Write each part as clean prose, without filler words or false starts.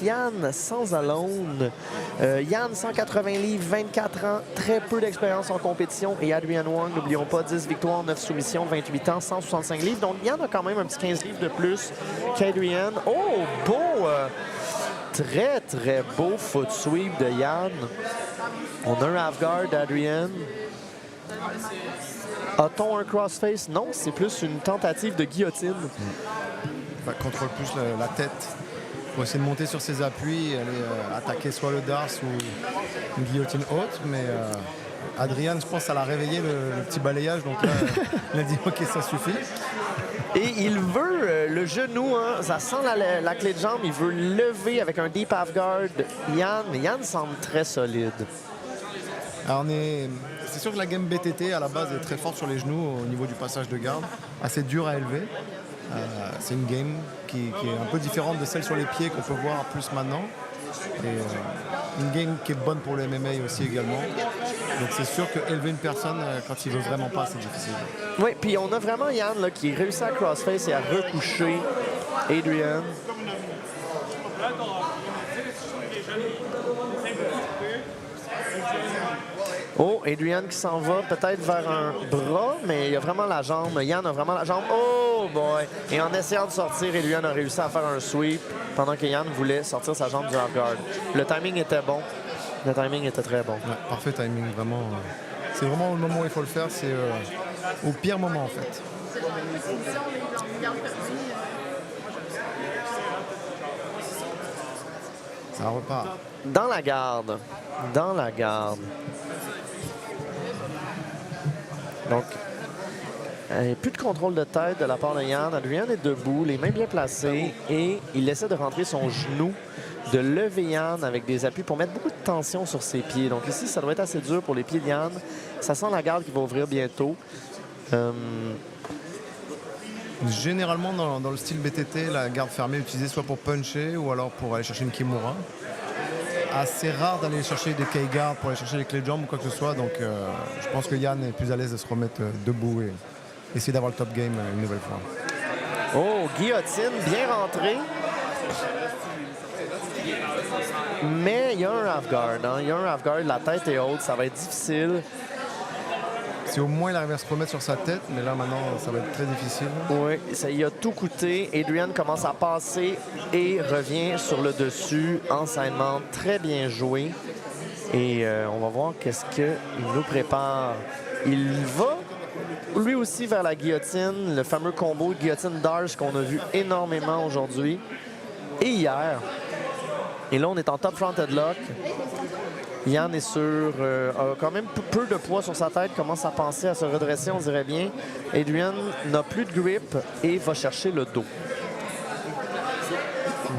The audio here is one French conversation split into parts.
Yann Sanzalone. Yann, 180 livres, 24 ans, très peu d'expérience en compétition. Et Adrian Wong, n'oublions pas, 10 victoires, 9 soumissions, 28 ans, 165 livres. Donc Yann a quand même un petit 15 livres de plus qu'Adrian. Oh, beau! Très, très beau foot sweep de Yann. On a un half-guard d'Adrian. A-t-on un crossface? Non, c'est plus une tentative de guillotine. Contrôle plus la tête pour essayer de monter sur ses appuis et aller attaquer soit le darce ou une guillotine haute. Mais Adrian, je pense, ça l'a réveillé le petit balayage. Donc là, il a dit OK, ça suffit. Et il veut le genou, hein, ça sent la clé de jambe, il veut lever avec un deep half-guard Yann, mais Yann semble très solide. Alors c'est sûr que la game BTT à la base est très forte sur les genoux au niveau du passage de garde, assez dur à élever. C'est une game qui est un peu différente de celle sur les pieds qu'on peut voir plus maintenant. Et une game qui est bonne pour le MMA aussi également. Donc c'est sûr qu'élever une personne quand il veut vraiment pas, c'est difficile. Oui, puis on a vraiment Yann là, qui réussit à crossface et à recoucher Adrian. Oh, Adrian qui s'en va peut-être vers un bras, mais il a vraiment la jambe. Yann a vraiment la jambe. Oh boy! Et en essayant de sortir, Adrian a réussi à faire un sweep pendant que Yann voulait sortir sa jambe du half-guard. Le timing était bon. Le timing était très bon. Ouais, parfait timing, vraiment. C'est vraiment le moment où il faut le faire. C'est au pire moment, en fait. Ça repart. Dans la garde. Dans la garde. Donc, plus de contrôle de tête de la part de Yann. Adrian est debout, les mains bien placées et il essaie de rentrer son genou, de lever Yann avec des appuis pour mettre beaucoup de tension sur ses pieds. Donc ici, ça doit être assez dur pour les pieds de Yann. Ça sent la garde qui va ouvrir bientôt. Généralement, dans le style BTT, la garde fermée est utilisée soit pour puncher ou alors pour aller chercher une Kimura. Assez rare d'aller chercher des K-guards pour aller chercher les clés de jambes ou quoi que ce soit. Donc je pense que Yann est plus à l'aise de se remettre debout et essayer d'avoir le top game une nouvelle fois. Oh, guillotine, bien rentrée. Mais il y a un half-guard. Hein? Il y a un half-guard, la tête est haute, ça va être difficile. Si au moins il arrive à se remettre sur sa tête, mais là maintenant ça va être très difficile. Oui, ça y a tout coûté. Adrian commence à passer et revient sur le dessus. Enseignement très bien joué. Et on va voir qu'est-ce qu'il nous prépare. Il va lui aussi vers la guillotine, le fameux combo guillotine-Darce qu'on a vu énormément aujourd'hui et hier. Et là, on est en top front headlock. Yann est sur, a quand même peu de poids sur sa tête, commence à penser à se redresser, on dirait bien. Adrian n'a plus de grip et va chercher le dos.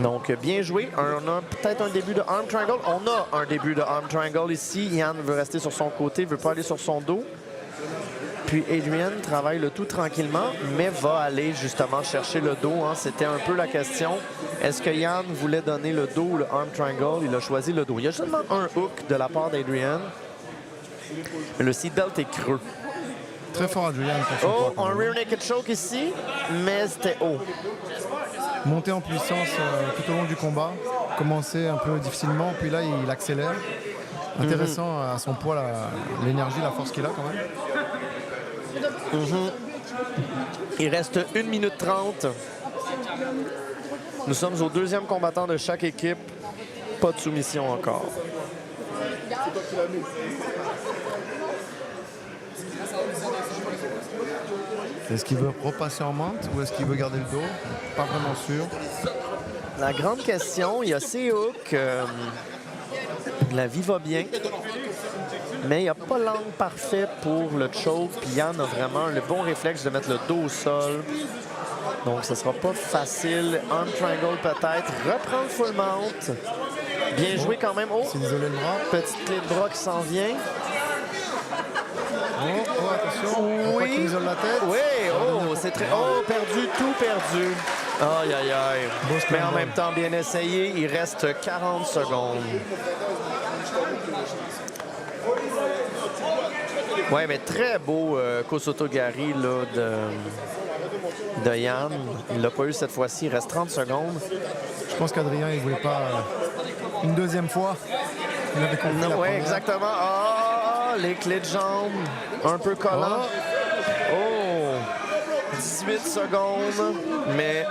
Donc, bien joué. On a peut-être un début de arm triangle. On a un début de arm triangle ici. Yann veut rester sur son côté, veut pas aller sur son dos. Puis Adrian travaille le tout tranquillement, mais va aller justement chercher le dos. Hein. C'était un peu la question. Est-ce que Yann voulait donner le dos ou le arm triangle? Il a choisi le dos. Il y a seulement un hook de la part d'Adrian. Le seatbelt est creux. Très fort Adrian. Oh, un rear naked choke ici, mais c'était haut. Monter en puissance tout au long du combat. Commencer un peu difficilement, puis là il accélère. Intéressant à son poids, l'énergie, la force qu'il a quand même. Il reste 1 minute 30. Nous sommes au deuxième combattant de chaque équipe. Pas de soumission encore. Est-ce qu'il veut repasser en mante ou est-ce qu'il veut garder le dos? Pas vraiment sûr. La grande question, il y a ces hooks. La vie va bien. Mais il n'y a pas l'angle parfait pour le choke. Puis Yann a vraiment le bon réflexe de mettre le dos au sol. Donc, ce ne sera pas facile. Arm triangle peut-être. Reprendre full mount. Bien joué quand même. Oh, c'est isolé le bras. Petite clé de bras qui s'en vient. Oh, attention. Oui. Qu'il isole la tête. Oui, oh, c'est très... Oh, perdu, tout perdu. Aïe, aïe, aïe. Mais en même temps, bien essayé. Il reste 40 secondes. Oui, mais très beau Kosotogari là, de Yann. Il ne l'a pas eu cette fois-ci. Il reste 30 secondes. Je Je pense qu'Adrien, il voulait pas une deuxième fois. Il avait compris la Oui, première. exactement. Ah, les clés de jambes, un peu collant. Oh, 18 secondes, mais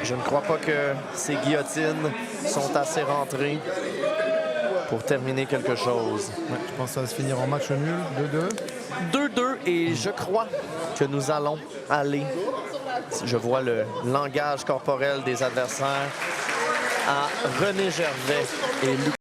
je ne crois pas que ces guillotines sont assez rentrées pour terminer quelque chose. Ouais, je pense que ça va se finir en match nul, 2-2. 2-2 et je crois que nous allons aller, je vois le langage corporel des adversaires, à René Gervais et Lucas.